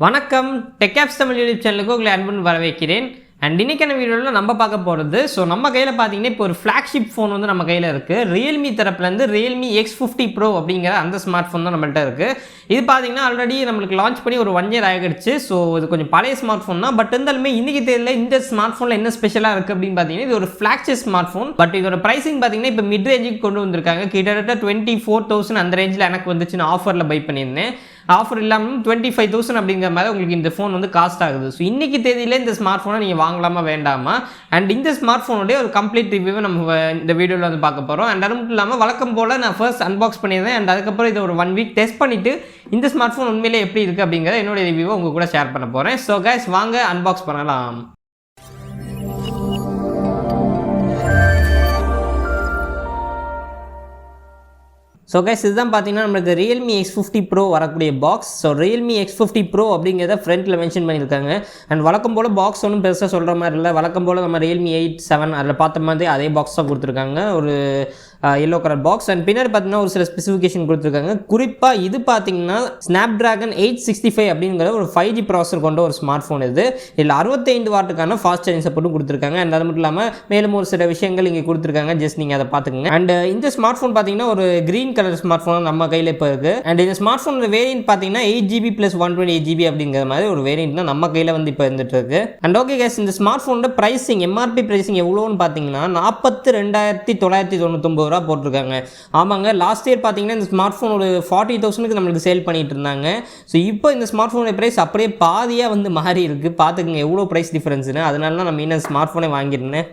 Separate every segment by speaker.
Speaker 1: வணக்கம் TechApps Tamil YouTube சேனலுக்கு உங்களை அன்புடன் வரவேற்கிறேன். அண்ட் இன்னைக்கான வீடியோவில் நம்ம பார்க்க போகிறது நம்ம கையில் பார்த்தீங்கன்னா இப்போ ஒரு ஃப்ளாக்ஷிப் ஃபோன் நம்ம கையில் இருக்குது. ரியல்மி தரப்புலேருந்து Realme X50 Pro அப்படிங்கிற அந்த ஸ்மார்ட் ஃபோன் தான் நம்மள்ட்ட இருக்குது. இது பார்த்தீங்கன்னா ஆல்ரெடி நம்மளுக்கு லான்ச் பண்ணி ஒரு 1 இயர் ஆகிடுச்சு. ஸோ இது கொஞ்சம் பழைய ஸ்மார்ட் ஃபோன் தான். பட் இருந்தாலுமே இன்றைக்கி தெரியல இந்த ஸ்மார்ட் ஃபோனில் என்ன ஸ்பெஷலாக இருக்குது அப்படின்னு பார்த்தீங்கன்னா இது ஒரு ஃப்ளாக்ஷிப் ஸ்மார்ட் ஃபோன். பட் இதோட ப்ரைஸிங் பார்த்தீங்கன்னா இப்போ மிட் ரேஞ்சுக்கு கொண்டு வந்திருக்காங்க. கிட்டத்தட்ட 24,000 அந்த ரேஞ்சில் எனக்கு வந்துச்சு. நான் ஆஃபரில் பை பண்ணியிருந்தேன். ஆஃபர் இல்லாமல் 25,000 அப்படிங்கிற மாதிரி உங்களுக்கு இந்த ஃபோன் காஸ்ட் ஆகுது. ஸோ இன்றைக்கி தேதியில் இந்த ஸ்மார்ட் ஃபோனை நீங்கள் வாங்கலாமா வேண்டாமா, அண்ட் இந்த ஸ்மார்ட் ஃபோனுடைய ஒரு கம்ப்ளீட் ரிவ்யூவை நம்ம இந்த வீடியோவில் பார்க்க போகிறோம். அண்ட் அது மட்டும் இல்லாமல் வழக்கம் போல் நான் ஃபர்ஸ்ட் அன்பாக்ஸ் பண்ணியிருந்தேன். அண்ட் அதுக்கப்புறம் இதை ஒரு 1 வீக் டெஸ்ட் பண்ணிவிட்டு இந்த ஸ்மார்ட் ஃபோன் உண்மையிலே எப்படி இருக்குது அப்படிங்கிறத என்னோட ரிவ்யூவை உங்கள் கூட ஷேர் பண்ண போகிறேன். ஸோ கைஸ் வாங்க அன்பாக்ஸ் பண்ணலாம். ஸோ கைஸ் இதுதான் பார்த்தீங்கன்னா நம்மளுக்கு Realme X50 Pro வரக்கூடிய box. So Realme X50 Pro அப்படிங்கிறத ஃப்ரண்ட்டில் மென்ஷன் பண்ணியிருக்காங்க. அண்ட் வழக்கம் போல் பாக்ஸ் ஒன்றும் பெருசாக சொல்கிற மாதிரி இல்லை. வழக்கம் போல் நம்ம Realme 8, 7 அதில் பார்த்த மாதிரி அதே பாக்ஸ் தான் கொடுத்துருக்காங்க. ஒரு எல்லோ கலர் பாக்ஸ். அண்ட் பின்னாடி பார்த்தீங்கன்னா ஒரு சில ஸ்பெசிஃபிகேஷன் கொடுத்துருக்காங்க. குறிப்பாக இது பார்த்தீங்கன்னா Snapdragon 865 அப்படிங்கிற ஒரு 5G ப்ராசஸர் கொண்ட ஒரு ஸ்மார்ட் ஃபோன் இது. இதில் 65 வாட்டுக்கான ஃபாஸ்ட் சார்ஜிங் சப்போர்ட்டும் கொடுத்துருக்காங்க. அண்ட் அது மட்டும் இல்லாமல் மேலும் ஒரு சில விஷயங்கள் இங்கே கொடுத்துருக்காங்க. ஜஸ்ட் நீங்கள் அதை பார்த்துக்கோங்க. அண்ட் இந்த ஸ்மார்ட் ஃபோன் பார்த்தீங்கன்னா ஒரு க்ரீன் கலர் ஸ்மார்ட் ஃபோன் நம்ம கையில் இப்போ இருக்குது. அண்ட் இந்த ஸ்மார்ட் ஃபோனோட வேரியன்ட் பார்த்தீங்கன்னா 8GB + 128GB அப்படிங்கிற மாதிரி ஒரு வேரியன்ட் தான் நம்ம கையில் இப்போ இருந்துட்டு இருக்கு. அண்ட் ஓகே கேஸ், இந்த ஸ்மார்ட் ஃபோனோட ப்ரைஸிங் MRP ப்ரைஸிங் எவ்வளோன்னு பார்த்தீங்கன்னா 42,999 ரூபா போட்டிருக்காங்க. ஆமாங்க, லாஸ்ட் இயர் பார்த்தீங்கன்னா இந்த ஸ்மார்ட் ஃபோன் ஒரு 40,000க்கு நம்மளுக்கு சேல் பண்ணிட்டு இருந்தாங்க. ஸோ இப்போ இந்த ஸ்மார்ட் ஃபோனோட ப்ரைஸ் அப்படியே பாதியாக மாறி இருக்குது. பார்த்துக்குங்க எவ்வளோ ப்ரைஸ் டிஃப்ரென்ஸ்னு. அதனால தான் நம்ம இன்னும் ஸ்மார்ட் ஃபோனே வாங்கியிருந்தேன்.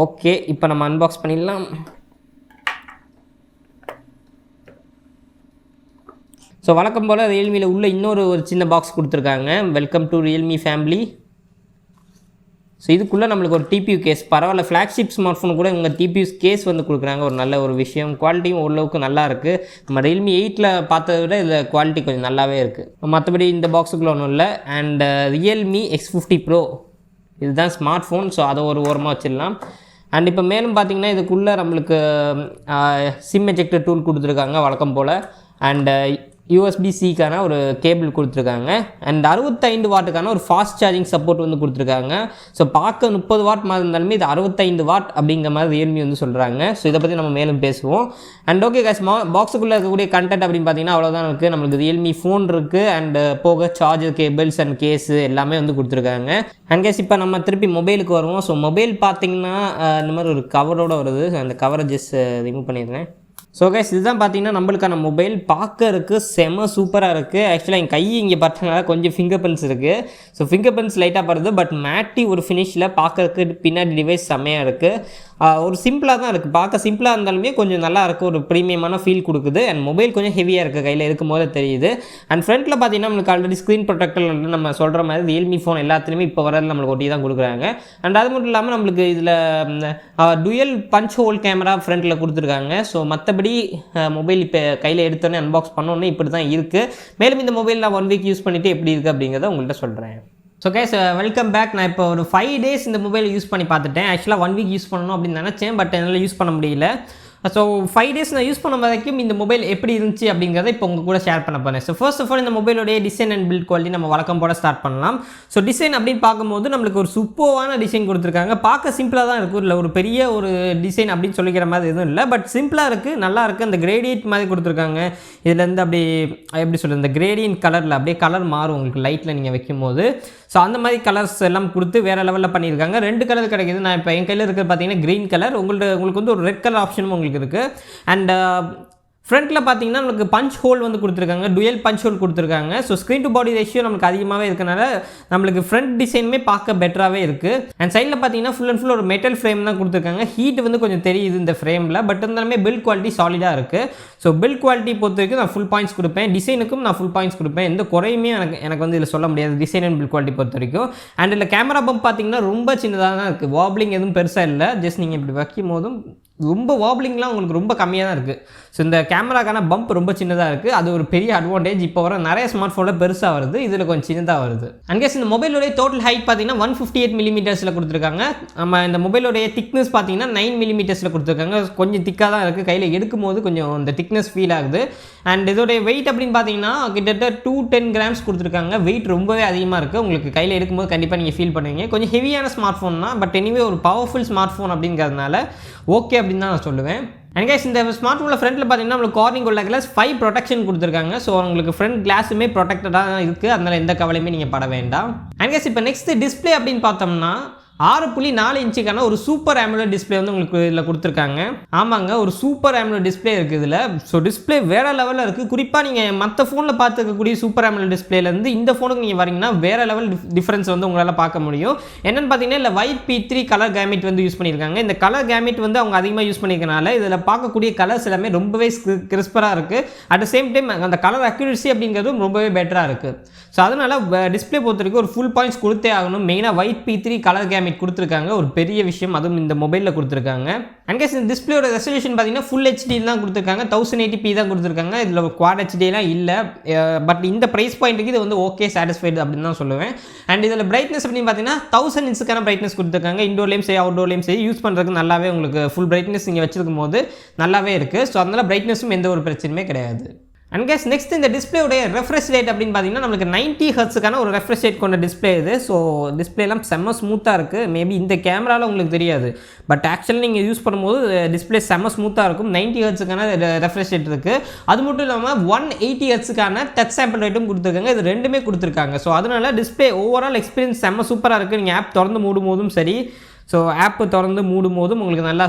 Speaker 1: ஓகே, இப்போ நம்ம அன்பாக்ஸ் பண்ணிடலாம். ஸோ வழக்கம் போல் ரியல்மியில் உள்ள இன்னொரு சின்ன பாக்ஸ் கொடுத்துருக்காங்க. Welcome to Realme family. So இதுக்குள்ளே நம்மளுக்கு ஒரு டிபியூ கேஸ், பரவாயில்ல, ஃப்ளாக்ஷிப் ஸ்மார்ட் ஃபோன் கூட இவங்க டிபியூ கேஸ் கொடுக்குறாங்க. ஒரு நல்ல ஒரு விஷயம். குவாலிட்டியும் ஓரளவுக்கு நல்லா இருக்குது. நம்ம Realme 8ல் பார்த்ததை விட இதில் குவாலிட்டி கொஞ்சம் நல்லாவே இருக்குது. மற்றபடி இந்த பாக்ஸுக்குள்ளே ஒன்றும் இல்லை. அண்ட் Realme X50 Pro இதுதான் ஸ்மார்ட் ஃபோன். ஸோ அதை ஒரு ஓரமாக வச்சிடலாம். அண்ட் இப்போ மேலும் பார்த்திங்கன்னா இதுக்குள்ளே நம்மளுக்கு சிம் எஜெக்டர் டூல் கொடுத்துருக்காங்க வழக்கம் போல். அண்ட் USB-Cக்கான ஒரு கேபிள் கொடுத்துருக்காங்க. அண்ட் 65 வாட்டுக்கான ஒரு ஃபாஸ்ட் சார்ஜிங் சப்போர்ட் கொடுத்துருக்காங்க. ஸோ பார்க்க 30 வாட் மாதிரி இருந்தாலுமே இது 65 வாட் அப்படிங்கிற மாதிரி Realme சொல்கிறாங்க. ஸோ இதை பற்றி நம்ம மேலும் பேசுவோம். அண்ட் ஓகே கைஸ், பாக்ஸுக்குள்ளே இருக்கக்கூடிய கண்டென்ட் அப்படின்னு பார்த்தீங்கன்னா அவ்வளோதான் இருக்குது. நம்மளுக்கு Realme ஃபோன் இருக்குது. அண்ட் போக சார்ஜர் கேபிள்ஸ் அண்ட் கேஸு எல்லாமே கொடுத்துருக்காங்க. அண்ட் கேஸ் இப்போ நம்ம திருப்பி மொபைலுக்கு வருவோம். ஸோ மொபைல் பார்த்தீங்கன்னா இந்த மாதிரி ஒரு கவரோடு வருது. அந்த கவரை ஜஸ்ட் ரிமூவ் பண்ணிடுறேன். ஸோ கைஸ் இதுதான் பார்த்தீங்கன்னா நம்மளுக்கான மொபைல். பார்க்கறதுக்கு செம சூப்பராக இருக்குது. ஆக்சுவலாக என் கை இங்கே பார்த்தனால கொஞ்சம் ஃபிங்கர் பிரிண்ட்ஸ் இருக்குது. ஸோ ஃபிங்கர் பிரிண்ட்ஸ் லைட்டாக படுது. பட் மேட்டி ஒரு ஃபினிஷில் பார்க்கறதுக்கு பின்னாடி டிவைஸ் செம்மையாக இருக்குது. ஒரு சிம்பிளாக தான் இருக்குது. பார்க்க சிம்பிளாக இருந்தாலுமே கொஞ்சம் நல்லா இருக்குது. ஒரு ப்ரீமியமான ஃபீல் கொடுக்குது. அண்ட் மொபைல் கொஞ்சம் ஹெவியாக இருக்குது, கையில் இருக்கும் போது தெரியுது. அண்ட் ஃப்ரண்ட்டில் பார்த்தீங்கன்னா நம்மளுக்கு ஆல்ரெடி ஸ்க்ரீன் ப்ரொடெக்டர் நம்ம சொல்கிற மாதிரி Realme ஃபோன் எல்லாத்துலேயுமே இப்போ வரது நம்மளுக்கு ஒட்டி தான் கொடுக்குறாங்க. அண்ட் அது மட்டும் இல்லாமல் நம்மளுக்கு இதில் டுயல் பஞ்ச் ஹோல் கேமரா ஃப்ரண்ட்டில் கொடுத்துருக்காங்க. ஸோ மற்றபடி மொபைல் இப்போ கையில் எடுத்தோன்னே அன்பாக்ஸ் பண்ணோன்னே இப்படி தான் இருக்குது. மேலும் இந்த மொபைல் நான் 1 வீக் யூஸ் பண்ணிவிட்டு எப்படி இருக்குது அப்படிங்கிறத உங்கள்கிட்ட சொல்கிறேன். So guys welcome back. நான் இப்போ ஒரு 5 டேஸ் இந்த மொபைல் யூஸ் பண்ணி பார்த்துட்டேன். ஆக்சுவலாக 1 வீக் யூஸ் பண்ணணும் அப்படின்னு நினச்சேன். பட் என்னால் யூஸ் பண்ண முடியல. ஸோ 5 டேஸ் நான் யூஸ் பண்ண வரைக்கும் இந்த மொபைல் எப்படி இருந்துச்சு அப்படிங்கிறத இப்போ உங்கள் கூட ஷேர் பண்ண போகிறேன். ஸோ ஃபர்ஸ்ட் ஆஃப் ஆல் இந்த மொபைலோடைய டிசைன் அண்ட் பில்ட் குவாலிட்டி நம்ம வழக்கம் போட ஸ்டார்ட் பண்ணலாம். ஸோ டிசைன் அப்படின்னு பார்க்கும்போது நம்மளுக்கு ஒரு சூப்பரான டிசைன் கொடுத்துருக்காங்க. பார்க்க சிம்பிளாக தான் இருக்குது. இல்லை ஒரு பெரிய ஒரு டிசைன் அப்படின்னு சொல்லிக்கிற மாதிரி எதுவும் இல்லை. பட் சிம்பிளாக இருக்குது, நல்லா இருக்குது. அந்த கிரேடியன்ட் மாதிரி கொடுத்துருக்காங்க. இதுலேருந்து அப்படி எப்படி சொல்கிறது, இந்த கிரேடியன்ட் கலரில் அப்படியே கலர் மாறும் உங்களுக்கு லைட்டில் நீங்கள் வைக்கும்போது. ஸோ அந்த மாதிரி கலர்ஸ் எல்லாம் கொடுத்து வேறு லெவலில் பண்ணியிருக்காங்க. 2 கலர் கிடைக்கிது. நான் இப்போ என் கையில் இருக்கிறது பார்த்தீங்கன்னா க்ரீன் கலர். உங்களுக்கு ஒரு ரெட் கலர் ஆப்ஷனும் உங்களுக்கு இருக்குது. அண்ட் ஃப்ரண்ட்டில் பார்த்தீங்கன்னா நமக்கு பஞ்ச் ஹோல் கொடுத்துருக்காங்க. டுயல் பஞ்ச் ஹோல் கொடுத்துருக்காங்க. So screen to body ratio நமக்கு அதிகமாகவே இருக்கனால நம்மளுக்கு ஃப்ரண்ட் டிசைனுமே பார்க்க பெட்டராகவே இருக்குது. அண்ட் சைடில் பார்த்தீங்கன்னா ஃபுல் அண்ட் ஃபுல் ஒரு மெட்டல் ஃப்ரேம் தான் கொடுத்துருக்காங்க. ஹீட் கொஞ்சம் தெரியுது இந்த ஃப்ரேமில். பட் இருந்தாலுமே பில்ட் குவாலிட்டி சாலிடாக இருக்குது. ஸோ பில்ட் குவாலிட்டி பொறுத்த வரைக்கும் நான் ஃபுல் பாயிண்ட்ஸ் கொடுப்பேன். டிசைனுக்கும் நான் ஃபுல் பாயிண்ட்ஸ் கொடுப்பேன். எந்த குறையுமே எனக்கு இதில் சொல்ல முடியாது டிசைன் அண்ட் பில்ட் குவாலிட்டி பொறுத்த வரைக்கும். அண்ட் இல்லை கேமரா பம்ப் பார்த்தீங்கன்னா ரொம்ப சின்னதாக தான் இருக்குது. வாப்ளிங் எதுவும் பெருசாக இல்லை. ஜஸ்ட் நீங்கள் இப்படி வைக்கும் போதும் ரொம்ப வாப்ளிங்லாம் உங்களுக்கு ரொம்ப கம்மியாக தான் இருக்குது. ஸோ இந்த கேமராக்கான பம்ப் ரொம்ப சின்னதாக இருக்குது. அது ஒரு பெரிய அட்வான்டேஜ். இப்போ வர நிறைய ஸ்மார்ட் ஃபோனில் பெருசாக வருது, இதில் கொஞ்சம் சின்னதாக வருது. அன்கேஸ் இந்த மொபைலோடைய டோட்டல் ஹைட் பார்த்தீங்கன்னா 158 மில்லிமீட்டர்ஸில் கொடுத்துருக்காங்க. நம்ம இந்த மொபைலோடைய திக்னஸ் பார்த்தீங்கன்னா 9 மில்லிமீட்டர்ஸில் கொடுத்துருக்காங்க. கொஞ்சம் திக்காக தான் இருக்குது. கையில் எடுக்கும் போது கொஞ்சம் இந்த திக்னஸ் ஃபீல் ஆகுது. அண்ட் இதோடைய வெயிட் அப்படின்னு பார்த்தீங்கன்னா கிட்டத்தட்ட 210 கிராம்ஸ் கொடுத்துருக்காங்க. வெயிட் ரொம்பவே அதிகமாக இருக்குது. உங்களுக்கு கையில் எடுக்கும்போது கண்டிப்பாக நீங்கள் ஃபீல் பண்ணுவீங்க. கொஞ்சம் ஹெவியான ஸ்மார்ட் ஃபோன் தான், பட் எனிவே ஒரு பவர்ஃபுல் ஸ்மார்ட் ஃபோன் அப்படிங்கிறதுனால ஓகே அப்படின்னு தான் நான் சொல்லுவேன். அண்ட் கைஸ் இந்த ஸ்மார்ட் ஃபோனில் ஃப்ரண்ட்டில் பார்த்தீங்கன்னா நம்மளுக்கு கார்னிங் கோல்ட் கிளாஸ் 5 ப்ரொடெக்ஷன் கொடுத்துருக்காங்க. ஸோ உங்களுக்கு ஃப்ரண்ட் கிளாஸுமே ப்ரொடெக்டடாக தான் இருக்குது. அதனால் எந்த கவலையுமே நீங்கள் பட வேண்டாம். அண்ட் கைஸ் இப்போ நெக்ஸ்ட் டிஸ்பிளே அப்படின்னு பார்த்தோம்னா 6.4 இன்ச்சுக்கான ஒரு சூப்பர் AMOLED டிஸ்பிளே வந்து உங்களுக்கு இதில் கொடுத்துருக்காங்க. ஆமாங்க, ஒரு சூப்பர் AMOLED டிஸ்பிளே இருக்குது இதில். ஸோ டிஸ்பிளே வேறு லெவலில் இருக்குது. குறிப்பாக நீங்கள் மற்ற ஃபோனில் பார்த்துக்கக்கூடிய சூப்பர் AMOLED டிஸ்பிளேலேருந்து இந்த ஃபோனுக்கு நீங்கள் வரீங்கன்னா வேறு லெவல் டிஃப்ரென்ஸ் வந்து உங்களால் பார்க்க முடியும். என்னென்னு பார்த்தீங்கன்னா இல்லை ஒயிட் P3 கலர் கேமிட் வந்து யூஸ் பண்ணியிருக்காங்க. இந்த கலர் கேமிட் வந்து அவங்க அதிகமாக யூஸ் பண்ணியிருக்கனால இதில் பார்க்கக்கூடிய கலர்ஸ் எல்லாமே ரொம்பவே கிறிஸ்பராக இருக்குது. அட் த சேம் டைம் அந்த கலர் அக்யூரசி அப்படிங்கிறதும் ரொம்பவே பெட்டராக இருக்குது. ஸோ அதனால் டிஸ்பிளே பொறுத்த வரைக்கும் ஒரு ஃபுல் பாயிண்ட்ஸ் கொடுத்தே ஆகணும். மெயினாக ஒயிட் P3 கலர் கேமிட் கொடுத்துருக்காங்க, ஒரு பெரிய விஷயம். அதுவும் இந்த மொபைலில் கொடுத்துருக்காங்க. அண்ட் கைஸ் இந்த டிஸ்பிளேயோட ரெசல்யூஷன் பார்த்தீங்கன்னா ஃபுல் HD தான் கொடுத்துருக்காங்க. 1080p தான் கொடுத்துருக்காங்க. இதில் குவாட் HDலாம் இல்லை. பட் இந்த ப்ரைஸ் பாயிண்ட்டுக்கு இது வந்து ஓகே சாட்டிஸ்ஃபைடு அப்படின்னு தான் சொல்லுவேன். அண்ட் இதில் பிரைட்னஸ் அப்படின்னு பார்த்தீங்கன்னா 1000 nitsக்கான பிரைட்னஸ் கொடுத்துருக்காங்க. இண்டோர்லேயும் சரி அவுட்டோர்லேயும் சரி யூஸ் பண்ணுறதுக்கு நல்லாவே உங்களுக்கு ஃபுல் பிரைட்னஸ் நீங்கள் வச்சிருக்கும் போது நல்லாவே இருக்குது. ஸோ அதனால் பிரைட்னஸும் எந்த ஒரு பிரச்சனையுமே கிடையாது. அண்ட் கைஸ் நெக்ஸ்ட் இந்த டிஸ்பிளேயோடைய ரெஃப்ரெஷ் ரேட் அப்படின்னு பார்த்தீங்கன்னா நம்மளுக்கு 90 ஹெர்ட்ஸுக்கான ஒரு ரெஃப்ரெஷ் ரேட் கொண்ட டிஸ்பிளே இது. ஸோ டிஸ்பிளேலாம் செம்ம ஸ்மூத்தாக இருக்குது. மேபி இந்த கேமராவில் உங்களுக்கு தெரியாது, பட் ஆக்சுவலி நீங்கள் யூஸ் பண்ணும்போது டிஸ்பிளே செம்ம ஸ்மூத்தாக இருக்கும். 90 ஹெர்ட்ஸுக்கான ரெஃப்ரெஷ் ரேட் இருக்குது. அது மட்டும் இல்லாமல் 180 ஹெர்ட்ஸுக்கான டச் சாம்பிள் ரேட்டும் கொடுத்துருக்காங்க. இது ரெண்டுமே கொடுத்துருக்காங்க. ஸோ அதனால டிஸ்பிளே ஓவரால் எக்ஸ்பீரியன்ஸ் செம்ம சூப்பராக இருக்குது. நீங்கள் ஆப் திறந்து மூடும் போதும் சரி, ஸோ ஆப்பு திறந்து மூடும் போதும் உங்களுக்கு நல்லா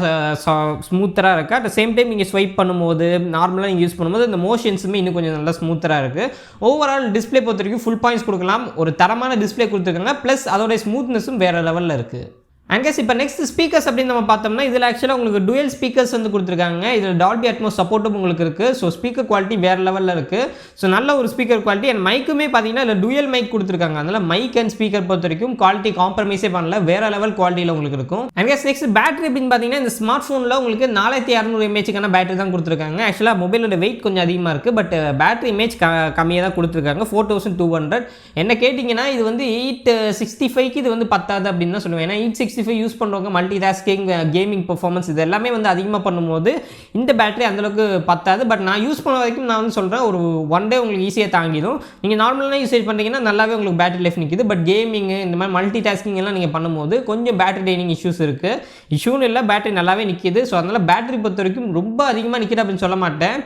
Speaker 1: ஸ்மூத்தராக இருக்குது. அட் சேம் டைம் நீங்கள் ஸ்வைப் பண்ணும்போது நார்மலாக நீங்கள் யூஸ் பண்ணும்போது இந்த மோஷன்ஸுமே இன்னும் கொஞ்சம் நல்லா ஸ்மூத்தராக இருக்குது. ஓவரால் டிஸ்பிளே பொறுத்த வரைக்கும் ஃபுல் பாயிண்ட்ஸ் கொடுக்கலாம். ஒரு தரமான டிஸ்பிளே கொடுத்துருக்காங்க. ப்ளஸ் அதோடைய ஸ்மூத்னஸும் வேறு லெவலில் இருக்குது. அண்ட் கைஸ் இப்போ நெக்ஸ்ட் ஸ்பீக்கர்ஸ் அப்படின்னு நம்ம பார்த்தோம்னா இதில் ஆக்சுவலாக உங்களுக்கு டுவெல் ஸ்பீக்கர்ஸ் வந்து கொடுத்துருக்காங்க. இதில் டால்பி அட்மோஸ் சப்போர்ட்டும் உங்களுக்கு இருக்குது. ஸோ ஸ்பீக்கர் குவாலிட்டி வேறு லெவலில் இருக்குது. ஸோ நல்ல ஒரு ஸ்பீக்கர் குவாலிட்டி. அண்ட் மைக்குமே பார்த்தீங்கன்னா இதில் டுவெல் மைக் கொடுத்துருக்காங்க. அதனால் மைக் அண்ட் ஸ்பீக்கர் பொறுத்த வரைக்கும் குவாலிட்டி காம்ப்ரமைஸே பண்ணல, வேறு லெவல் குவாலிட்டியில் உங்களுக்கு இருக்கும். அண்ட் கைஸ் நெக்ஸ்ட் பேட்டரி அப்படின்னு பார்த்தீங்கன்னா இந்த ஸ்மார்ட் ஃபோனில் உங்களுக்கு 4600 mAhக்கான பேட்டரி தான் கொடுத்துருக்காங்க. ஆக்சுவலாக மொபைலோட வெயிட் கொஞ்சம் அதிகமாக இருக்குது, பட் பேட்டரி இமேஜ் கம்மியாக தான் கொடுத்துருக்காங்க. 4200. என்ன கேட்டிங்கன்னா இது வந்து 865க்கு இது வந்து பத்தாது அப்படின்னு தான் சொல்லுவேன். ஏன்னா 865 யூஸ் பண்ணுறவங்க மல்டி டாஸ்கிங் கேமிங் பெர்ஃபார்மன்ஸ் இது எல்லாமே வந்து அதிகமாக பண்ணும்போது இந்த பேட்டரி அந்தளவுக்கு பத்தாது. பட் நான் யூஸ் பண்ண வரைக்கும் நான் வந்து சொல்கிறேன் ஒரு ஒன் டே உங்களுக்கு ஈஸியாக தாங்கிடும். நீங்கள் நார்மலாக யூசேஜ் பண்ணுறீங்கன்னா நல்லாவே உங்களுக்கு பேட்டரி லைஃப் நிற்கிது. பட் கேமிங்கு இந்த மாதிரி மல்டி டாஸ்கிங் எல்லாம் நீங்கள் பண்ணும்போது கொஞ்சம் பேட்டரி ட்ரைனிங் இஷ்யூஸ் இருக்குது. இஷ்யூன்னு இல்லை, பேட்டரி நல்லாவே நிற்கிது. ஸோ அதனால் பேட்டரி பொறுத்த வரைக்கும் ரொம்ப அதிகமாக நிற்கிது அப்படின்னு சொல்ல மாட்டேன்,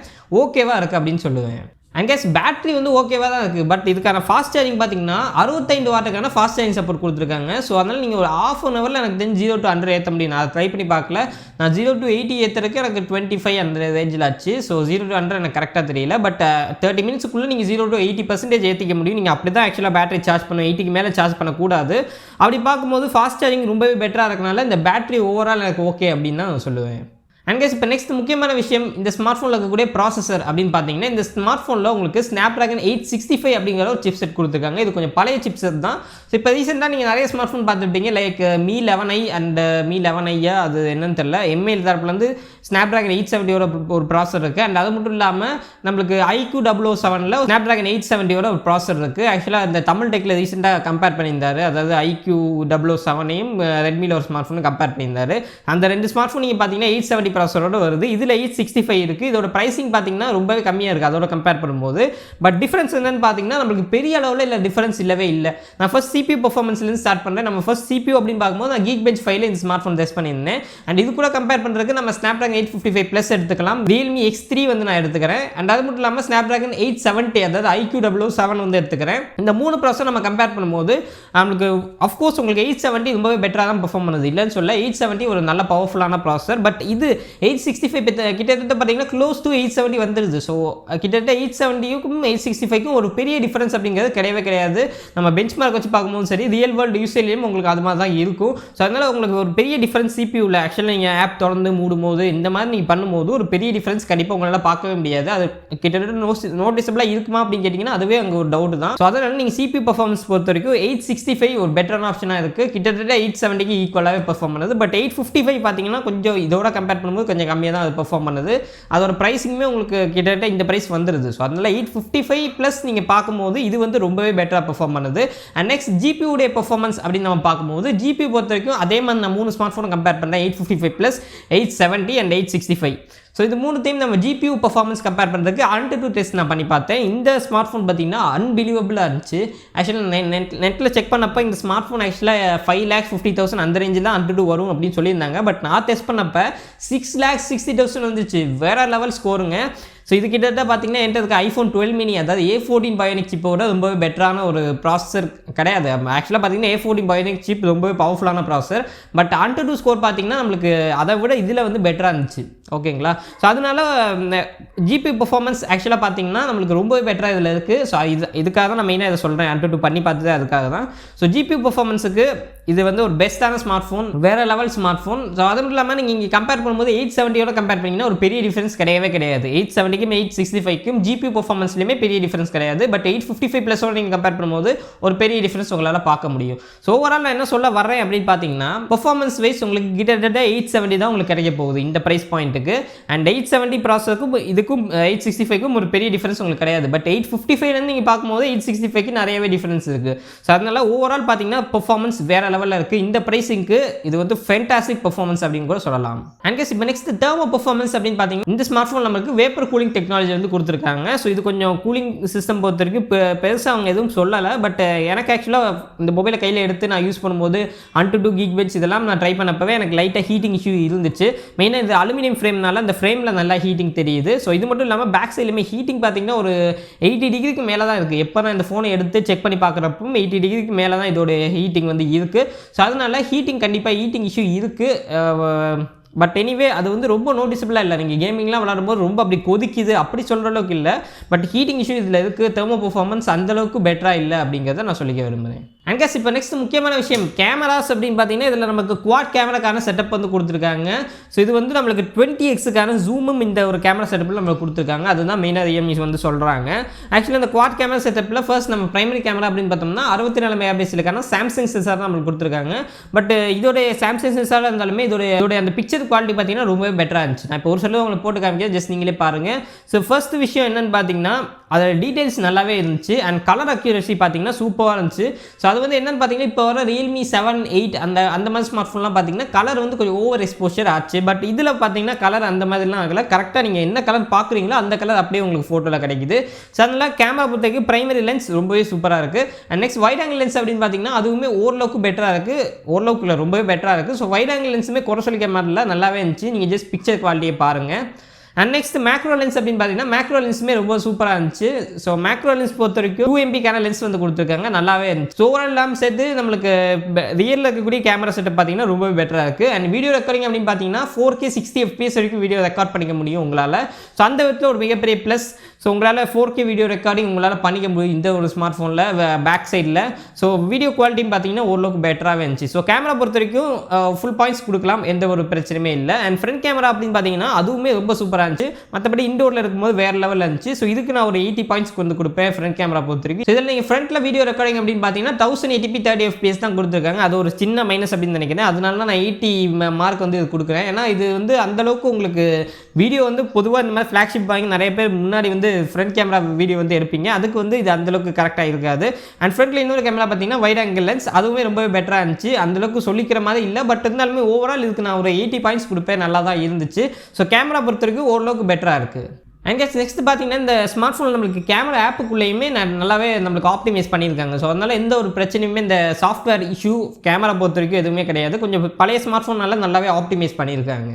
Speaker 1: ஓகேவாக இருக்குது அப்படின்னு சொல்லுவேன். அண்ட் கேஸ் பேட்டரி வந்து ஓகேவாக தான் இருக்குது. பட் இதுக்கான ஃபாஸ்ட் சார்ஜிங் பார்த்தீங்கன்னா 65 வாட்டுக்கான ஃபாஸ்ட் சார்ஜிங் சப்போர்ட் கொடுத்துருக்காங்க. ஸோ அதனால் நீங்கள் ஒரு ½ an hourல எனக்கு தெரிஞ்சு 0 to 100 ஏற்ற முடியும். நான் ட்ரை பண்ணி பார்க்கல. நான் 0 to 80 ஏற்றுறதுக்கு எனக்கு 25 அந்த ரேஞ்சில் ஆச்சு. ஸோ 0 to 100 எனக்கு கரெக்டாக தெரியல. பட் 30 minutesக்குள்ளே நீங்கள் 0 to 80% ஏற்றிக்க முடியும். நீங்கள் அப்படி தான் ஆக்சுவலாக பேட்டரி சார்ஜ் பண்ண 80க்கு மேலே சார்ஜ் பண்ணக்கூடாது. அப்படி பார்க்கும்போது ஃபாஸ்ட் சார்ஜிங் ரொம்பவே பெட்டராக இருக்கனால இந்த பேட்டரி ஓவரால் எனக்கு ஓகே அப்படின்னு தான் நான் சொல்லுவேன். அண்ட் கைஸ் இப்போ நெக்ஸ்ட் முக்கியமான விஷயம் இந்த ஸ்மார்ட் ஃபோனில் இருக்கக்கூடிய ப்ராசஸர் அப்படின்னு பார்த்தீங்கன்னா இந்த ஸ்மார்ட் ஃபோனில் உங்களுக்கு Snapdragon 865 அப்படிங்கிற ஒரு சிப் செட் கொடுத்துருக்காங்க. இது கொஞ்சம் பழைய சிப் செட் தான். ஸோ இப்போ ரீசெண்டாக நீங்கள் நிறைய ஸ்மார்ட் ஃபோன் பார்த்துருப்பீங்க, like Mi 11i and Mi 11i அது என்னன்னு தெரியல. எம்ஐஎல் தரப்புலேருந்து Snapdragon 870 ஒரு ப்ராசர் இருக்குது. அண்ட் அது மட்டும் இல்லாமல் நம்மளுக்கு IQ007ல் Snapdragon 870 ஒரு ப்ராசர் இருக்குது. ஆக்சுவலாக இந்த தமிழ் டெக்கில் ரீசெண்டாக கம்பேர் பண்ணியிருந்தார். அதாவது IQ007ஐயும் ரெட்மியில் ஒரு ஸ்மார்ட் ஃபோனும் கம்பேர் பண்ணியிருந்தார். அந்த ரெண்டு ஸ்மார்ட் ஃபோன் நீங்கள் பார்த்தீங்கன்னா 870 ப்ராசரோட வருது. இதில் 865 இருக்குது. இதோட ப்ரைஸிங் பார்த்தீங்கன்னா ரொம்பவே கம்மியாக இருக்குது அதோட கம்பேர் பண்ணும்போது. பட் டிஃப்ரென்ஸ் என்னன்னு பார்த்தீங்கன்னா நம்மளுக்கு பெரிய அளவில் இல்லை டிஃப்ரென்ஸ் இல்லவே இல்லை. நான் ஃபர்ஸ்ட் CPU பர்ஃபார்மன்ஸ்லேருந்து ஸ்டார்ட் பண்ணுறேன். நம்ம ஃபர்ஸ்ட் CPU அப்படின்னு பார்க்கும்போது நான் Geekbench 5ல இந்த ஸ்மார்ட் ஃபோன் டெஸ்ட் பண்ணியிருந்தேன். அண்ட் இது கூட கம்பேர் பண்ணுறதுக்கு நம்ம Snapdragon 855 Plus எடுத்துக்கலாம். Realme X3 வந்து நான் எடுத்துக்கிறேன். அண்ட் அது மட்டும் இல்லாமல் Snapdragon 870 அதாவது IQ007 வந்து எடுத்துக்கிறேன். இந்த 3 ப்ராசர் நம்ம கம்பேர் பண்ணும்போது நம்மளுக்கு அஃப்கோர்ஸ் உங்களுக்கு 870 ரொம்பவே பெட்டராக தான் பெர்ஃபார்ம் பண்ணுது, இல்லைன்னு சொல்ல. 870 ஒரு நல்ல பவர்ஃபுல்லான ப்ராசர். பட் இது 865 கிட்டத்தட்ட பார்த்தீங்கன்னா க்ளோஸ் டு 870 வந்துடுது. ஸோ கிட்டத்தட்ட 870க்கும் 865க்கும் ஒரு பெரிய டிஃபரன்ஸ் அப்படிங்கிறது கிடையவே கிடையாது. நம்ம பெஞ்ச் மார்க் வச்சு பார்க்கும்போது சரி, ரியல் வேர்ல்டு யூசேஜ்லேயும் உங்களுக்கு அது மாதிரி தான் இருக்கும். ஸோ அதனால் உங்களுக்கு ஒரு பெரிய டிஃபரன்ஸ் CPUவில் ஆக்சுவலாக நீங்கள் ஆப் திறந்து மூடும்போது இந்த மாதிரி நீங்கள் பண்ணும்போது ஒரு பெரிய டிஃபரன்ஸ் கண்டிப்பாக உங்களால் பார்க்கவே முடியாது. அது கிட்டத்தட்ட நோட்டிசபிளாக இருக்குமா அப்படின்னு கேட்டிங்கன்னா அதுவே அங்கே ஒரு டவுட் தான். ஸோ அதனால் நீங்கள் CPU பர்ஃபார்மன்ஸ் பொறுத்த வரைக்கும் 865 ஒரு பெட்டரான ஆப்ஷனாக இருக்குது. கிட்டத்தட்ட 870க்கு ஈக்குவலாகவே பெர்ஃபார்ம் பண்ணுது. பட் 855 பார்த்தீங்கன்னா கொஞ்சம் இதோட கம்பேர் பண்ணும்போது கொஞ்சம் கம்மியாக தான் அது பெர்ஃபார்ம் பண்ணுது. அதோட ப்ரைஸிங்குமே உங்களுக்கு கிட்டத்தட்ட இந்த ப்ரைஸ் வந்துடுது. ஸோ அதனால் 855 ப்ளஸ் நீங்கள் பார்க்கும்போது இது வந்து ரொம்பவே பெட்டராக பெர்ஃபார்ம் பண்ணுது. அண்ட் நெக்ஸ்ட் GPU உடைய பெர்ஃபார்மன்ஸ் அப்படின்னு நம்ம பார்க்கும்போது GPU பொறுத்த வரைக்கும் அதே மாதிரி நான் 3 ஸ்மார்ட் ஃபோனை கம்பேர் பண்ணுறேன். 855 ப்ளஸ் 870 அண்ட் 865. ஸோ இது மூணுத்தையும் நம்ம GPU பர்ஃபார்மன்ஸ் கம்பேர் பண்ணுறதுக்கு Antutu டெஸ்ட் நான் பண்ணி பார்த்தேன். இந்த ஸ்மார்ட் ஃபோன் பார்த்தீங்கன்னா அன்பிலீவபிளாக இருந்துச்சு. ஆக்சுவலாக நெட்டில் செக் பண்ணப்போ இந்த ஸ்மார்ட் ஃபோன் ஆக்சுவலாக 5,50,000 அந்த ரேஞ்சில் தான் Antutu வரும் அப்படின்னு சொல்லியிருந்தாங்க. பட் நான் டெஸ்ட் பண்ணப்போ 6,60,000 வந்துச்சு. வேறு லெவல் ஸ்கோருங்க. ஸோ இது கிட்டத்தட்ட பார்த்தீங்கன்னா என்கிட்ட இருக்க iPhone 12 mini அதாவது A14 Bionic சிப்போட ரொம்பவே பெட்டரான ஒரு ப்ராசஸர் கிடையாது. ஆக்சுவலாக பார்த்தீங்கன்னா A14 Bionic சிப் ரொம்பவே பவர்ஃபுல்லான ப்ராசஸர். பட் Antutu ஸ்கோர் பார்த்தீங்கன்னா நம்மளுக்கு அதை விட இதில் வந்து பெட்டராக இருந்துச்சு. ஓகேங்களா? ஸோ அதனால GPU பர்ஃபார்மன்ஸ் ஆக்சுவலாக பார்த்தீங்கன்னா நம்மளுக்கு ரொம்பவே பெட்டராக இதில் இருக்குது. ஸோ இதுக்காக தான் நான் மெயினாக இதை சொல்கிறேன். Antutu பண்ணி பார்த்தது அதுக்காக தான். ஸோ GPU பர்ஃபார்மன்ஸுக்கு இது வந்து ஒரு பெஸ்ட்டான ஸ்மார்ட் ஃபோன், வேறு லெவல் ஸ்மார்ட் ஃபோன். ஸோ அது மட்டும் இல்லாமல் நீங்கள் இங்கே கம்பேர் பண்ணும்போது 870 கம்பேர் பண்ணிங்கன்னா ஒரு பெரிய டிஃபரன்ஸ் கிடையவே கிடையாது. 870 865 GPU பர்ஃபார்மன்ஸ்லையுமே பெரிய டிஃபரன்ஸ் கிடையாது. பட் 855 ப்ளஸோட நீங்கள் கம்பேர் பண்ணும்போது ஒரு பெரிய டிஃபரன்ஸ் உங்களால் பார்க்க முடியும். ஸோ ஓவரால் நான் என்ன சொல்ல வரேன் அப்படின்னு பார்த்தீங்கன்னா பர்ஃபார்மன்ஸ் வைஸ் உங்களுக்கு கிட்டத்தட்ட 870 தான் உங்களுக்கு கிடைக்க போகுது இந்த ப்ரைஸ் பாயிண்ட்டுக்கு. அண்ட் 870 ப்ராசஸருக்கும் இதுக்கும் 865க்கும் ஒரு பெரிய டிஃபரன்ஸ் உங்களுக்கு கிடையாது. பட் 855 நீங்கள் பார்க்கும்போது 865க்கு நிறையவே டிஃபரன்ஸ் இருக்குது. ஸோ அதனால ஓவரால் பார்த்தீங்கன்னா பர்ஃபார்மன்ஸ் வேறு லெவலில் இருக்குது. இந்த ப்ரைஸிங்க்கு இது வந்து ஃபென்டாஸ்டிக் பர்ஃபார்மன்ஸ் அப்படின்னு கூட சொல்லலாம். அண்ட் இப்போ நெக்ஸ்ட் தெர்மோ பர்ஃபார்மன்ஸ் அப்படின்னு பார்த்தீங்கன்னா இந்த ஸ்மார்ட் ஃபோன் நமக்கு வேப்பர் கூலிங் டெக்னாலஜி வந்து கொடுத்துருக்காங்க. ஸோ இது கொஞ்சம் கூலிங் சிஸ்டம் பொறுத்த வரைக்கும் பெருசாக அவங்க எதுவும் சொல்லலை. பட் எனக்கு ஆக்சுவலாக இந்த மொபைலை கையில் எடுத்து நான் யூஸ் பண்ணும்போது Antutu Geekbench இதெல்லாம் நான் ட்ரை பண்ணப்பவே எனக்கு லைட்டாக ஹீட்டிங் இஷ்யூ இருந்துச்சு. மெயினாக இது அலுமினியம் ஃப்ரேம்னால அந்த ஃப்ரேமில் நல்லா ஹீட்டிங் தெரியுது. ஸோ இது மட்டும் இல்லாமல் பேக் சைட்லையுமே ஹீட்டிங் பார்த்தீங்கன்னா ஒரு 80 டிகிரிக்கு மேலே தான் இருக்குது. எப்போ நான் இந்த ஃபோனை எடுத்து செக் பண்ணி பார்க்குறப்போ 80 டிகிரிக்கு மேலே தான் இதோட ஹீட்டிங் வந்து இருக்குது. ஸோ அதனால ஹீட்டிங் கண்டிப்பாக ஹீட்டிங் இஷ்யூ இருக்குது. பட் எனிவே அது வந்து ரொம்ப நோட்டிசபிளாக இல்லை. நீங்கள் கேமிங்லாம் விளாடும்போது ரொம்ப அப்படி கொதிக்குது அப்படி சொல்கிற அளவுக்கு இல்லை. பட் ஹீட்டிங் இஷ்யூ இதில் இருக்குது. தெர்மோ பர்ஃபார்மன்ஸ் அந்தளவுக்கு பெட்டராக இல்லை அப்படிங்கிறத நான் சொல்லிக்க விரும்புகிறேன். அண்ட் கேஸ் இப்போ நெக்ஸ்ட் முக்கியமான விஷயம் கேமராஸ் அப்படின்னு பார்த்தீங்கன்னா இதில் நமக்கு குவாட் கேமராக்கான செட்டப் வந்து கொடுத்துருக்காங்க. ஸோ இது வந்து நம்மளுக்கு 20x ஜூமும் இந்த ஒரு கேமரா செட்டப்பில் நம்மளுக்கு கொடுத்துருக்காங்க. அதுதான் மெயினாக Realme வந்து சொல்கிறாங்க. ஆக்சுவலி இந்த குவாட் கேமரா செட்டப்பில் ஃபர்ஸ்ட் நம்ம பிரைமரி கேமரா அப்படின்னு பார்த்தோம்னா 64 மெகாபிக்சலுக்கான சாம்சங் சென்சார் தான் நம்மளுக்கு கொடுத்துருக்காங்க. பட் இதோட சாம்சங் சென்சாராக இருந்தாலுமே இதோட அந்த பிக்சர் குவாலிட்டி பார்த்தீங்கன்னா ரொம்பவே பெட்டராக இருந்துச்சு. நான் இப்போ ஒரு சொல்ல உங்களுக்கு போட்டு காமிக்க ஜஸ்ட் நீங்களே பாருங்கள். ஸோ ஃபர்ஸ்ட் விஷயம் என்னென்னு பார்த்தீங்கன்னா அதோட டீட்டெயில்ஸ் நல்லாவே இருந்துச்சு. அண்ட் கலர் அக்யூரசி பார்த்தீங்கன்னா சூப்பராக இருந்துச்சு. ஸோ அது வந்து என்னென்னு பார்த்தீங்கன்னா இப்போ வர Realme 7, 8 அந்த மாதிரி ஸ்மார்ட் ஃபோன்லாம் பார்த்தீங்கன்னா கலர் வந்து கொஞ்சம் ஓவர் எக்ஸ்போஷர் ஆச்சு. பட் இதில் பார்த்தீங்கன்னா கலர் அந்த மாதிரிலாம் ஆகலை. கரெக்டாக நீங்கள் என்ன கலர் பார்க்குறீங்களோ அந்த கலர் அப்படியே உங்களுக்கு ஃபோட்டோவில் கிடைக்குது. ஸோ அதனால் கேமரா பொறுத்தவரைக்கும் பிரைமரி லென்ஸ் ரொம்பவே சூப்பராக இருக்குது. And next wide angle lens அப்படின்னு பார்த்தீங்கன்னா அதுவுமே ஓரளவுக்கு பெட்டராக இருக்குது. ஓரளவுக்கு இல்லை ரொம்பவே பெட்டராக இருக்குது. ஸோ வைட் ஆங்கிள் லென்ஸுமே குறை சொல்லிக்க மாதிரி நல்லாவே இருந்துச்சு. நீங்கள் ஜஸ்ட் பிக்சர் குவாலிட்டியை பாருங்கள். அண்ட் நெக்ஸ்ட் மேக்ரோ லென்ஸ் அப்படின்னு பார்த்தீங்கன்னா மேக்ரோ லென்ஸுமே ரொம்ப சூப்பராக இருந்துச்சு. ஸோ மேக்ரோ லென்ஸ் பொறுத்த வரைக்கும் 2MP லென்ஸ் வந்து கொடுத்துருக்காங்க. நல்லாவே இருந்துச்சு. ஸோ ஓவரால் சேர்த்து நம்மளுக்கு ரியலில் இருக்கக்கூடிய கேமரா செட்டப் பார்த்தீங்கன்னா ரொம்பவே பெட்டராக இருக்குது. அண்ட் வீடியோ ரெக்கார்டிங் அப்படின்னு பார்த்தீங்கன்னா 4K 60 FPS வரைக்கும் வீடியோ ரெக்கார்ட் பண்ணிக்க முடியும் உங்களால். ஸோ அந்த விதத்தில் ஒரு மிகப்பெரிய ப்ளஸ். ஸோ உங்களால் 4K வீடியோ ரெக்கார்டிங் உங்களால் பண்ணிக்க முடியும் இந்த ஒரு ஸ்மார்ட் ஃபோனில் பேக் சைடில். ஸோ வீடியோ குவாலிட்டின்னு பார்த்தீங்கன்னா ஓரளவுக்கு பெட்டராகவே இருந்துச்சு. ஸோ கேமரா பொறுத்த வரைக்கும் ஃபுல் பாயிண்ட்ஸ் கொடுக்கலாம், எந்த ஒரு பிரச்சனையுமே இல்லை. அண்ட் ஃப்ரண்ட் கேமரா அப்படின்னு பார்த்தீங்கன்னா அதுவுமே ரொம்ப சூப்பராக இருந்துச்சு. மற்றபடி இண்டோரில் இருக்கும்போது வேறு லெவலில் இருந்துச்சு. ஸோ இதுக்கு நான் ஒரு 80 பாயிண்ட்ஸ் வந்து கொடுப்பேன் ஃப்ரண்ட் கேமரா பொறுத்த வரைக்கும். ஸோ இதில் நீங்கள் ஃப்ரண்ட்டில் வீடியோ ரெக்கார்டிங் அப்படின்னு பார்த்தீங்கன்னா 1080p 30 FPS தான் கொடுத்துருக்காங்க. அது ஒரு சின்ன மைனஸ் அப்படின்னு நினைக்கிறேன். அதனால தான் நான் 80 மார்க் வந்து இது கொடுக்குறேன். ஏன்னா இது வந்து அந்தளவுக்கு உங்களுக்கு வீடியோ வந்து பொதுவாக இந்த மாதிரி ஃப்ளாக்ஷிப் வாங்கி நிறைய பேர் முன்னாடி வந்து ஃப்ரண்ட் கேமரா வீடியோ வந்து எடுப்பீங்க. அதுக்கு வந்து இது அந்தளவுக்கு கரெக்டாக இருக்காது. அண்ட் ஃப்ரண்ட்டில் இன்னொரு கேமரா பார்த்தீங்கன்னா வைட் ஆங்கிள் லென்ஸ் அதுவுமே ரொம்பவே பெட்டராக இருந்துச்சு. அந்தளவுக்கு சொல்லிக்கிற மாதிரி இல்லை. பட் இருந்தாலுமே ஓவரால் இதுக்கு நான் ஒரு 80 பாயிண்ட்ஸ் கொடுப்பேன். நல்லா தான் இருந்துச்சு. ஸோ கேமரா பொறுத்த வரைக்கும் ஓரளவுக்கு பெட்டராக இருக்குது. அண்ட் நெக்ஸ்ட் பார்த்தீங்கன்னா இந்த ஸ்மார்ட் ஃபோன் நம்மளுக்கு கேமரா ஆப்புக்குள்ளேயுமே நல்லாவே நம்மளுக்கு ஆப்டிமைஸ் பண்ணியிருக்காங்க. ஸோ அதனால் எந்த ஒரு பிரச்சனையுமே இந்த சாஃப்ட்வேர் இஷ்யூ கேமரா பொறுத்த வரைக்கும் எதுவுமே கிடையாது. கொஞ்சம் பழைய ஸ்மார்ட் ஃபோனால் நல்லாவே ஆப்டிமைஸ் பண்ணியிருக்காங்க.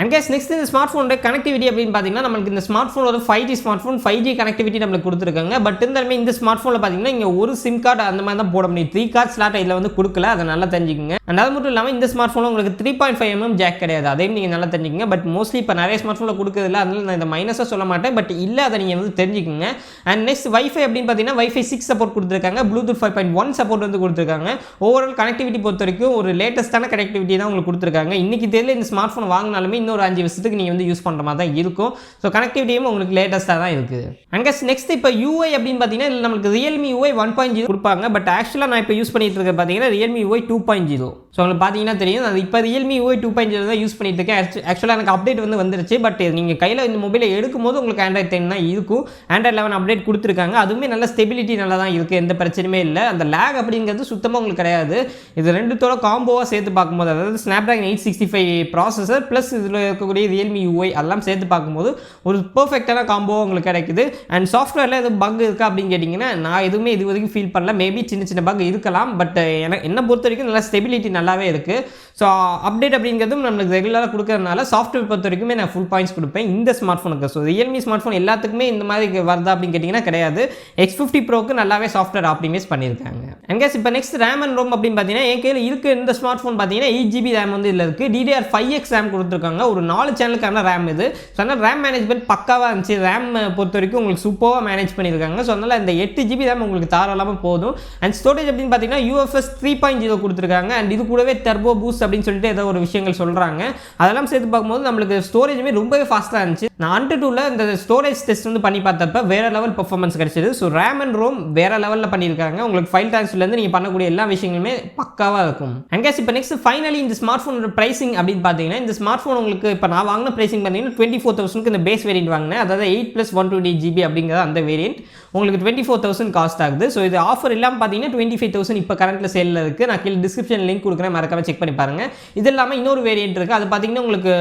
Speaker 1: அண்ட் நெக்ஸ்ட் இந்த ஸ்மார்ட் ஃபோனோட கனெக்டிவிட்டி அப்படின்னு பார்த்தீங்கன்னா நம்மளுக்கு இந்த ஸ்மார்ட் ஃபோன் ஒரு 5G smart phone 5G connectivity நம்மளுக்கு கொடுத்துருக்காங்க. பட் இருந்தாலுமே இந்த ஸ்மார்ட் ஃபோனில் பார்த்தீங்கன்னா இங்கே ஒரு சிம் கார்டு அந்த மாதிரி தான் போட முடியும். 3 கார்டு ஸ்லாட் இதில் வந்து கொடுக்கல. அதை நல்லா தெரிஞ்சுக்கங்க. அண்ட் அது மட்டும் இல்லாமல் இந்த ஸ்மார்ட் ஃபோனில் உங்களுக்கு 3.5mm ஜாக் கிடையாது. அதையும் நீங்கள் நல்லா தெரிஞ்சுக்கங்க. பட் மோஸ்ட்லி இப்போ நிறைய ஸ்மார்ட் ஃபோனில் கொடுக்குறதில்ல. அதனால நான் இந்த மைனஸாக சொல்ல மாட்டேன். பட் இல்லை அதை நீங்கள் வந்து தெரிஞ்சுக்கங்க. அண்ட் நெக்ஸ்ட் வைஃபை அப்படின்னு பார்த்தீங்கன்னா வைஃபை 6 சப்போர்ட் கொடுத்துருக்காங்க. ப்ளூடூத் 5.1 சப்போர்ட் வந்து கொடுத்துருக்காங்க. ஓவரால் கனெக்டிவிட்டி பொறுத்த வரைக்கும் ஒரு லேட்டஸ்ட்டான கனெக்டிவிட்டி தான் உங்களுக்கு கொடுத்துருக்காங்க. இன்னைக்கு தெரியல இந்த ஸ்மார்ட் ஃபோன் வாங்கினாலுமே இன்னொரு 5 வருஷத்துக்கு நீங்கள் வந்து யூஸ் பண்ணுற மாதிரி தான் இருக்கும். ஸோ கனெக்டிவிட்டியும் உங்களுக்கு லேட்டஸ்ட்டாக தான் இருக்குது. அண்ட் நெக்ஸ்ட் இப்போ UI அப்படின்னு பார்த்தீங்கன்னா நம்மளுக்கு Realme UI 1.0 கொடுப்பாங்க. பட் ஆக்சுவலாக நான் இப்போ யூஸ் பண்ணிட்டு இருக்க பார்த்தீங்கன்னா Realme UI 2.0. ஸோ உங்களுக்கு பார்த்தீங்கன்னா தெரியும், அது இப்போ Realme UI 2.0 தான் யூஸ் பண்ணிட்டு இருக்கேன். ஆக்சுவலாக எனக்கு அப்டேட் வந்துருச்சு. பட் நீங்கள் கையில் இந்த மொபைலை எடுக்கும்போது உங்களுக்கு Android 10 தான் இருக்கும். Android 11 அப்டேட் கொடுத்துருக்காங்க. அதுவுமே நல்ல ஸ்டெபிலிட்டி நல்லா தான் இருக்குது, எந்த பிரச்சனையுமே இல்லை. அந்த லேக் அப்படிங்கிறது சுத்தமாக உங்களுக்கு கிடையாது. இது ரெண்டுத்தோட காம்போவாக சேர்த்து பார்க்கும்போது, அதாவது Snapdragon 865 ப்ராசஸர் ப்ளஸ் இதில் இருக்கக்கூடிய Realme UI அதெல்லாம் சேர்த்து பார்க்கும்போது ஒரு பர்ஃபெக்டான காம்போவாக உங்களுக்கு கிடைக்குது. அண்ட் சாஃப்ட்வேரில் எதுவும் பக் இருக்கா அப்படின்னு கேட்டிங்கன்னா, நான் எதுவுமே இது வரைக்கும் ஃபீல் பண்ணல. மேபி சின்ன சின்ன பக் இருக்கலாம். பட் என்னை பொறுத்த வரைக்கும் நல்லா ஸ்டெபிலிட்டி நல்லாவே இருக்குது. ஸோ அப்டேட் அப்படிங்கிறதும் நம்மளுக்கு ரெகுலராக கொடுக்கறதுனால சாஃப்ட்வேர் பொறுத்த வரைக்குமே நான் ஃபுல் பாயிண்ட்ஸ் கொடுப்பேன் இந்த ஸ்மார்ட் ஃபோனுக்கு. ஸோ Realme ஸ்மார்ட் ஃபோன் எல்லாத்துக்குமே இந்த மாதிரி வருதா அப்படின்னு கேட்டிங்கன்னா கிடையாது. X50 Proக்கு நல்லாவே சாஃப்ட்வேர் ஆப்டிமைஸ் பண்ணியிருக்காங்க. அண்ட் கேஸ் இப்போ நெக்ஸ்ட் ரேம் அண்ட் ரோம் அப்படின்னு பார்த்தீங்கன்னா, என் கையில் இருக்க இந்த ஸ்மார்ட் ஃபோன் பார்த்தீங்கன்னா 8GB ரேம் வந்து இதில் இருக்குது. DDR5X ரேம் கொடுத்துருக்காங்க. ஒரு 4 சேனலுக்கான ரேம் இது. ஸோ அதனால் ரேம் மேனேஜ்மெண்ட் பக்காவாக இருந்துச்சு. ரேம் பொறுத்த வரைக்கும் உங்களுக்கு சூப்பராக மேனேஜ் பண்ணியிருக்காங்க. ஸோ அதனால் இந்த 8GB ரேம் உங்களுக்கு தாராளமாக போதும். அண்ட் ஸ்டோரேஜ் அப்படின்னு பார்த்தீங்கன்னா UFS 3.0 கொடுத்துருக்காங்க. அண்ட் இது கூடவே டர்போ பூஸ்ட் அப்படின்னு சொல்லிட்டு ஏதோ ஒரு விஷயங்கள் சொல்கிறாங்க. அதெல்லாம் சேர்த்து பார்க்கும்போது நம்மளுக்கு ஸ்டோரேஜுமே ரொம்பவே ஃபாஸ்ட்டாக இருந்துச்சு. நான் Untitled இந்த ஸ்டோரேஜ் டெஸ்ட் வந்து பண்ணி பார்த்தப்ப வேறு லெவல் பர்ஃபார்மன்ஸ் கிடைச்சது. ஸோ ரேம் அண்ட் ரோம் வேறு லெவலில் பண்ணியிருக்காங்க. உங்களுக்கு ஃபைல் ட்ரான்ஸ்ஃபர்லேருந்து நீங்கள் பண்ணக்கூடிய எல்லா விஷயங்களுமே பக்காவாக இருக்கும். அண்ட் கேஸ் இப்போ நெக்ஸ்ட் ஃபைனலி இந்த ஸ்மார்ட் ஃபோனோட ப்ரைசிங் அப்படின்னு பார்த்தீங்கன்னா, இந்த ஸ்மார்ட் ஃபோன் உங்களுக்கு இப்போ நான் வாங்கின ப்ரைசிங் பார்த்தீங்கன்னா 24,000க்கு இந்த பேஸ் வேரியன்ட் வாங்கினேன். அதாவது 8+128GB அப்படிங்கிறது அந்த வேரியன்ட் உங்களுக்கு 24,000 காஸ்ட் ஆகுது. ஸோ இது ஆஃபர் இல்லாமல் பார்த்தீங்கன்னா 25,000 இப்போ கரண்ட்டில் சேலில் இருக்குது. நான் கீழே டிஸ்கிரிப்ஷன் லிங்க் கொடுக்குறேன், மறக்காம செக் பண்ணி பாருங்கள். இது இல்லாமல் இன்னொரு வேரியன்ட் இருக்குது. அது பார்த்தீங்கன்னா உங்களுக்கு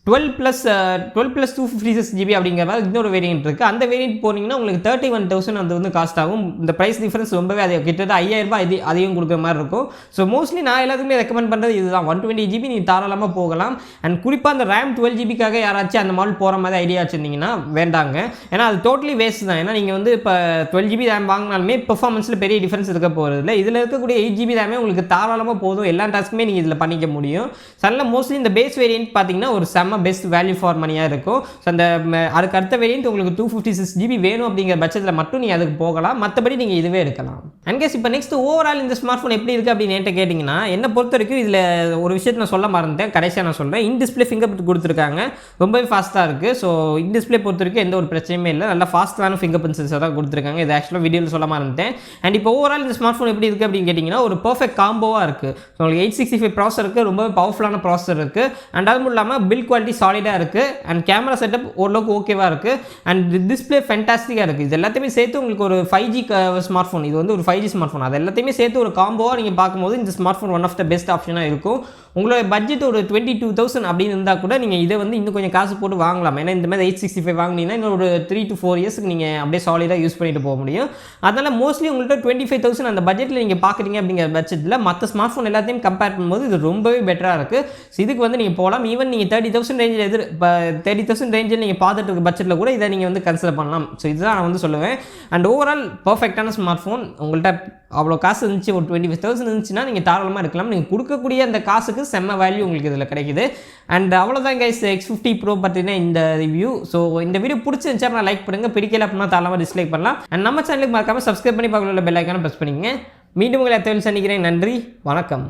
Speaker 1: 12+256GB அப்படிங்கிற மாதிரி இன்னொரு வேரியன்ட் இருக்குது. அந்த வேரியன்ட் போனீங்கன்னா உங்களுக்கு 31,000 அது வந்து காஸ்ட் ஆகும். இந்த ப்ரைஸ் டிஃபரன்ஸ் ரொம்பவே அது கிட்டத்தட்ட 5,000 ரூபாய் அதிகம் கொடுக்குற மாதிரி இருக்கும். ஸோ மோஸ்ட்லி நான் எல்லாத்துக்குமே ரெக்கமெண்ட் பண்ணுறது இதுதான். 128GB நீங்கள் தாராளமாக போகலாம். அண்ட் குறிப்பாக அந்த ரேம் 12GBக்காக யாராச்சும் அந்த மாடல் போகிற மாதிரி ஐடியா வச்சுருந்தீங்கன்னா வேண்டாங்க. ஏன்னா அது டோட்டலி வேஸ்ட் தான். ஏன்னா நீங்கள் வந்து இப்போ 12GB ரேம் வாங்கினாலுமே பெர்ஃபார்மன்ஸில் பெரிய டிஃபரன்ஸ் இருக்க போகிறது இல்லை. இதில் இருக்கக்கூடிய 8GB ரேமே உங்களுக்கு தாராளமாக போதும். எல்லா டாஸ்க்குமே நீங்கள் இதில் பண்ணிக்க முடியும். ஸோ அதனால் மோஸ்ட்லி இந்த பேஸ் வேரியன்ட் பார்த்தீங்கன்னா ஒரு பெஸ்ட் வேல்யூ ஃபார் மணியாக இருக்கும். ஸோ அந்த அதுக்கு அடுத்த வேரியன்ட் உங்களுக்கு 256GB வேணும் அப்படிங்கிற பட்சத்தில் மட்டும் நீங்கள் அதுக்கு போகலாம். மற்றபடி நீங்கள் இதுவே எடுக்கலாம். அண்ட் கேஸ் இப்போ நெக்ஸ்ட் ஓவரால் இந்த ஸ்மார்ட் ஃபோன் எப்படி இருக்குது அப்படின்னு என்கிட்ட கேட்டிங்கன்னா, என்னை பொறுத்த வரைக்கும் இதில் ஒரு விஷயத்தை நான் சொல்ல மறந்துட்டேன், கடைசியாக நான் சொல்கிறேன். இன் டிஸ்பிளே ஃபிங்கர் பிரிண்ட் கொடுத்துருக்காங்க. ரொம்பவே ஃபாஸ்ட்டாக இருக்குது. ஸோ இன் டிஸ்பிளே பொறுத்த வரைக்கும் எந்த ஒரு பிரச்சனையுமே இல்லை. நல்லா ஃபாஸ்ட்டான ஃபிங்கர் பிரிண்ட் சென்சர் தான் கொடுத்துருக்காங்க. இது ஆக்சுவலாக வீடியோவில் சொல்ல மறந்துட்டேன். அண்ட் இப்போ ஓவரால் இந்த ஸ்மார்ட் ஃபோன் எப்படி இருக்குது அப்படின்னு கேட்டிங்கன்னா, ஒரு பர்ஃபெக்ட் காம்போவாக இருக்குது. ஸோ உங்களுக்கு 865 ப்ராசர் இருக்குது, ரொம்பவே பவர்ஃபுல்லான ப்ராசர் இருக்குது. அண்ட் அதுவும் இல்லாமல் பில்ட் குவாலிட்டி சாலிடாக இருக்குது. அண்ட் கேமரா செட்டப் ஓரளவுக்கு ஓகேவாக இருக்குது. அண்ட் டிஸ்பிளே ஃபென்டாஸ்டிக்காக இருக்குது. இது எல்லாத்தையுமே சேர்த்து உங்களுக்கு ஒரு 5G ஸ்மார்ட் ஃபோன், இது வந்து ஒரு 5G ஸ்மார்ட் ஃபோன், அது எல்லாத்தையுமே சேர்த்து ஒரு காம்போவாக நீங்கள் பார்க்கும்போது இந்த smart phone one of the best ஆப்ஷனாக இருக்கும். உங்களோட பட்ஜெட் ஒரு 22,000 அப்படின்னு இருந்தால் கூட நீங்கள் இதை வந்து இன்னும் கொஞ்சம் காசு போட்டு வாங்கலாம். ஏன்னா இந்த மாதிரி 865 வாங்கினீங்கன்னா இன்னும் ஒரு 3 to 4 இயர்ஸ்க்கு நீங்கள் அப்படியே சாலிடாக யூஸ் பண்ணிட்டு போக முடியும். அதனால் மோஸ்ட்லி உங்கள்கிட்ட 25,000 அந்த பட்ஜெட்டில் நீங்கள் பார்க்குறீங்க அப்படிங்கிற பட்ஜெட்டில் மற்ற ஸ்மார்ட் ஃபோன் எல்லாத்தையும் கம்பேர் பண்ணும்போது இது ரொம்பவே பெட்டராக இருக்குது. ஸோ இதுக்கு வந்து நீங்கள் போகலாம். ஈவன் நீங்கள் 30,000 ரேஞ்சில் இப்போ 30,000 ரேஞ்சில் நீங்கள் பார்த்துட்டு இருக்க பட்ஜெட்டில் கூட இதை நீங்கள் வந்து கன்சிடர் பண்ணலாம். ஸோ இதுதான் நான் வந்து சொல்லுவேன். அண்ட் ஓவரால் பர்ஃபெக்டான ஸ்மார்ட் ஃபோன். உங்கள்கிட்ட அவ்வளோ காசு இருந்துச்சு, ஒரு 25,000 இருந்துச்சுன்னா நீங்கள் தாராளமாக இருக்கலாம். நீங்கள் கொடுக்கக்கூடிய அந்த காசுக்கு செம்ம வேல்யூ உங்களுக்கு இதில் கிடைக்குது. அண்ட் அவ்வளோதான் கைஸ் X50 Pro பற்றின இந்த ரிவ்யூ. ஸோ இந்த வீடியோ பிடிச்சிருந்துச்சா நான் லைக் பண்ணுங்கள், பிடிக்கல அப்படின்னா தாராளமாக டிஸ்லைக் பண்ணலாம். அண்ட் நம்ம சேனலுக்கு மறக்காமல் சப்ஸ்கிரைப் பண்ணி பக்கத்தில் பெல் ஐக்கானை ப்ரெஸ் பண்ணிக்கங்க. மீண்டும் உங்களை தேவையில் சந்திக்கிறேன். நன்றி, வணக்கம்.